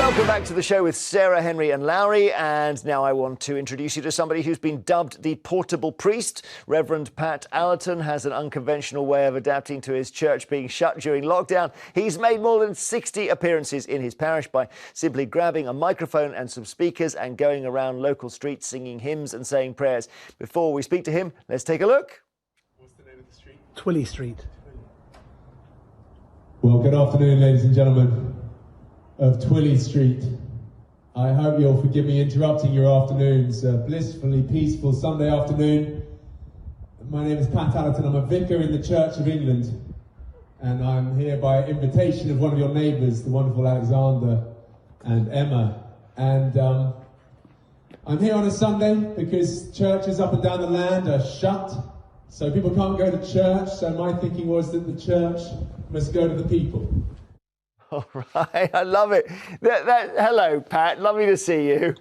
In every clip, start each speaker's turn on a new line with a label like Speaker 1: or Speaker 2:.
Speaker 1: Welcome back to the show with Sarah, Henry and Lowry, and now I want to introduce you to somebody who's been dubbed the Portobello Priest. Reverend Pat Allerton has an unconventional way of adapting to his church being shut during lockdown. He's made more than 60 appearances in his parish by simply grabbing a microphone and some speakers and going around local streets singing hymns and saying prayers. Before we speak to him, let's take a look.
Speaker 2: What's the name of the street?
Speaker 3: Twilly Street.
Speaker 4: Well, good afternoon, ladies and gentlemen of Twilly Street. I hope you'll forgive me interrupting your afternoons. Blissfully peaceful Sunday afternoon. My name is Pat Allerton. I'm a vicar in the Church of England, and I'm here by invitation of one of your neighbours, the wonderful Alexander and Emma. And I'm here on a Sunday because churches up and down the land are shut, so people can't go to church. So my thinking was that the church must go to the people.
Speaker 1: All right, I love it. Hello, Pat. Lovely to see you.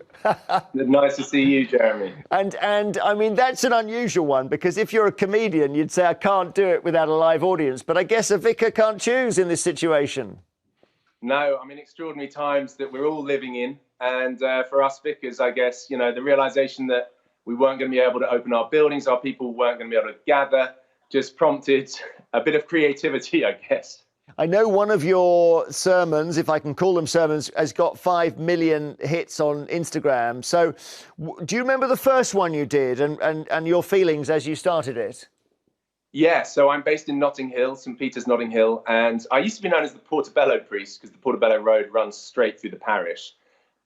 Speaker 2: Nice to see you, Jeremy.
Speaker 1: And I mean, that's an unusual one, because if you're a comedian, you'd say, I can't do it without a live audience. But I guess a vicar can't choose in this situation.
Speaker 2: No, I mean, extraordinary times that we're all living in. And for us vicars, I guess, you know, the realization that we weren't going to be able to open our buildings, our people weren't going to be able to gather, just prompted a bit of creativity, I guess.
Speaker 1: I know one of your sermons, if I can call them sermons, has got 5 million hits on Instagram. So do you remember the first one you did and your feelings as you started it?
Speaker 2: Yeah, so I'm based in Notting Hill, St Peter's, Notting Hill. And I used to be known as the Portobello Priest because the Portobello Road runs straight through the parish.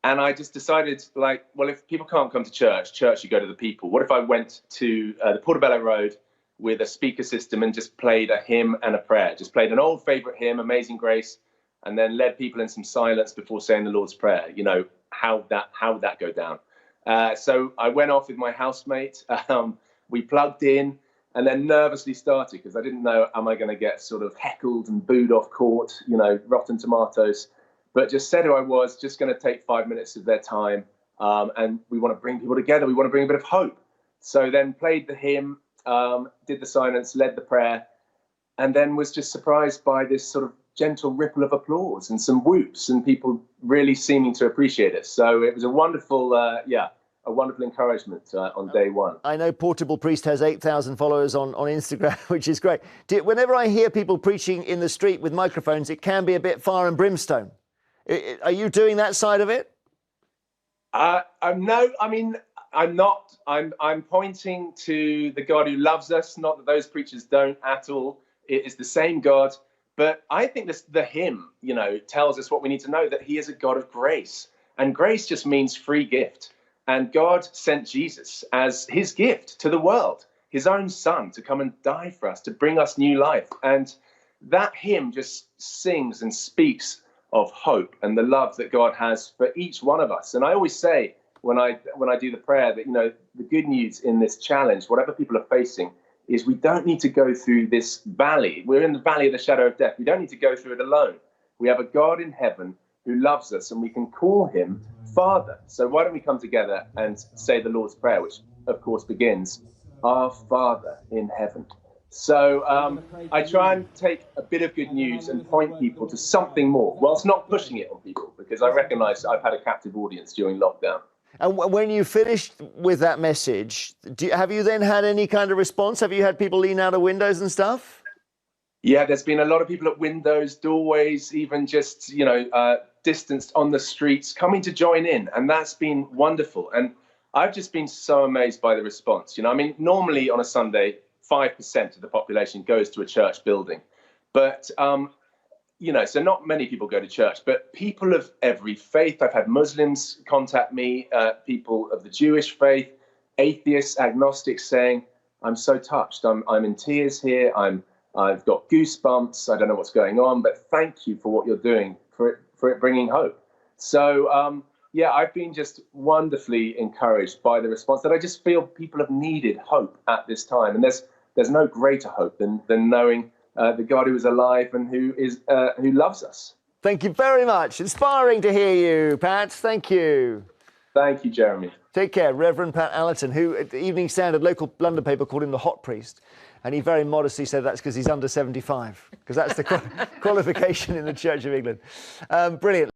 Speaker 2: And I just decided, like, well, if people can't come to church, should go to the people. What if I went to the Portobello Road with a speaker system and just played a hymn and a prayer, just played an old favourite hymn, Amazing Grace, and then led people in some silence before saying the Lord's Prayer? You know, how would that go down? So I went off with my housemate, we plugged in, and then nervously started, because I didn't know, am I going to get sort of heckled and booed off court, you know, rotten tomatoes, but just said who I was, just going to take 5 minutes of their time, and we want to bring people together, we want to bring a bit of hope. So then played the hymn, did the silence, led the prayer, and then was just surprised by this sort of gentle ripple of applause and some whoops and people really seeming to appreciate it. So it was a wonderful, a wonderful encouragement on day one.
Speaker 1: I know Portobello Priest has 8,000 followers on Instagram, which is great. Whenever I hear people preaching in the street with microphones, it can be a bit fire and brimstone. Are you doing that side of it? I'm not. I'm pointing to the God who loves us, not that those preachers don't at all. It is the same God. But I think the hymn, you know, tells us what we need to know, that he is a God of grace. And grace just means free gift. And God sent Jesus as his gift to the world, his own son, to come and die for us, to bring us new life. And that hymn just sings and speaks of hope and the love that God has for each one of us. And I always say, when I do the prayer, that, you know, the good news in this challenge, whatever people are facing, is we don't need to go through this valley. We're in the valley of the shadow of death. We don't need to go through it alone. We have a God in heaven who loves us, and we can call him Father. So why don't we come together and say the Lord's Prayer, which of course begins, Our Father in heaven. So I try and take a bit of good news and point people to something more, whilst not pushing it on people, because I recognise I've had a captive audience during lockdown. And when you finished with that message, have you then had any kind of response? Have you had people lean out of windows and stuff?
Speaker 2: Yeah, there's been a lot of people at windows, doorways, even just, you know, distanced on the streets, coming to join in. And that's been wonderful. And I've just been so amazed by the response. You know, I mean, normally on a Sunday, 5% of the population goes to a church building. But you know, so not many people go to church, but people of every faith. I've had Muslims contact me, people of the Jewish faith, atheists, agnostics, saying, I'm so touched. I'm in tears here. I've got goosebumps. I don't know what's going on, but thank you for what you're doing, for it bringing hope. So, yeah, I've been just wonderfully encouraged by the response, that I just feel people have needed hope at this time. And there's no greater hope than knowing the God who is alive and who loves us.
Speaker 1: Thank you very much. Inspiring to hear you, Pat. Thank you.
Speaker 2: Thank you, Jeremy.
Speaker 1: Take care. Reverend Pat Allerton, who at the Evening Standard local London paper called him the hot priest. And he very modestly said that's because he's under 75, because that's the qualification in the Church of England. Brilliant.